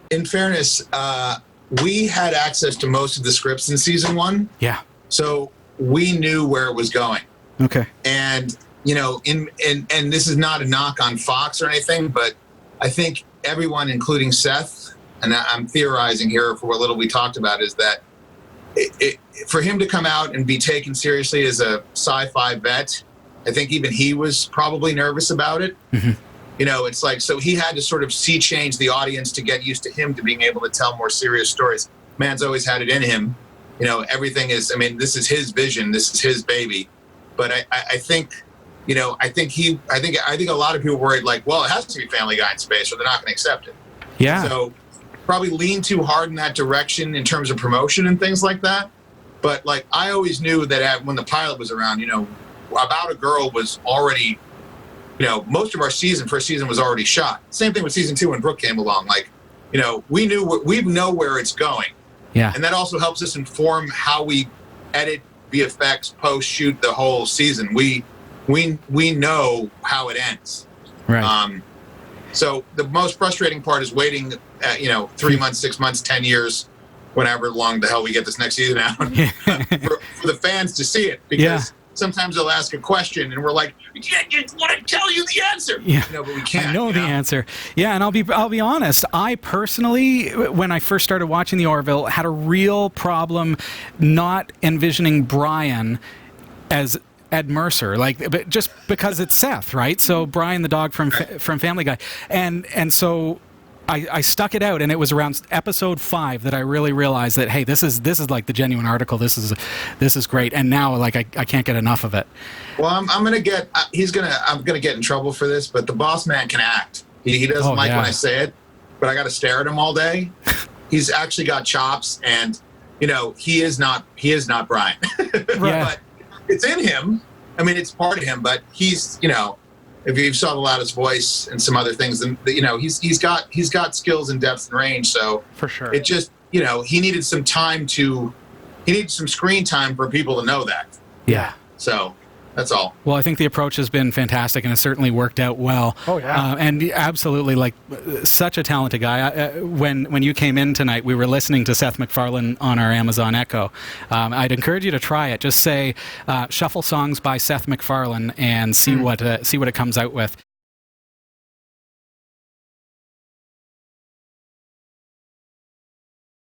in fairness, we had access to most of the scripts in season 1. Yeah. So we knew where it was going. Okay. And, you know, and this is not a knock on Fox or anything, but I think everyone, including Seth, and I'm theorizing here for what little we talked about, is that for him to come out and be taken seriously as a sci-fi vet, I think even he was probably nervous about it. Mm-hmm. You know, it's like, so he had to sort of sea change the audience to get used to him to being able to tell more serious stories. Man's always had it in him. You know, everything is, I mean, this is his vision. This is his baby. But I think, you know, I think a lot of people were worried, like, well, it has to be Family Guy in space or they're not going to accept it. Yeah. So probably lean too hard in that direction in terms of promotion and things like that. But like, I always knew that when the pilot was around, you know, About a Girl was already, you know, most of our first season was already shot. Same thing with season 2 when Brooke came along. Like, you know, we know where it's going. Yeah. And that also helps us inform how we edit, VFX, post, shoot the whole season. We know how it ends. Right. So the most frustrating part is waiting, 3 months, 6 months, 10 years, whenever long the hell we get this next season out, for the fans to see it. Because sometimes they'll ask a question and we're like, we just want to tell you the answer. Yeah. You know, but we can't. I know the answer. Yeah, and I'll be honest. I personally, when I first started watching the Orville, had a real problem not envisioning Brian as Ed Mercer, but just because it's Seth, right? So Brian the dog from Family Guy, and so I stuck it out, and it was around episode 5 that I really realized that, hey, this is like the genuine article. This is great, and now like I can't get enough of it. Well, I'm gonna get in trouble for this, but the boss man can act. He doesn't like when I say it, but I got to stare at him all day. He's actually got chops, and you know he is not Brian. But it's in him. I mean, it's part of him, but he's, you know, if you saw the loudest voice and some other things, then you know he's got skills and depth and range. So for sure, it just, you know, he needed some screen time for people to know that. Yeah. So that's all. Well, I think the approach has been fantastic, and it's certainly worked out well. Oh yeah. And absolutely, like, such a talented guy. When you came in tonight, we were listening to Seth MacFarlane on our Amazon Echo. I'd encourage you to try it. Just say "Shuffle Songs by Seth MacFarlane" and see what it comes out with.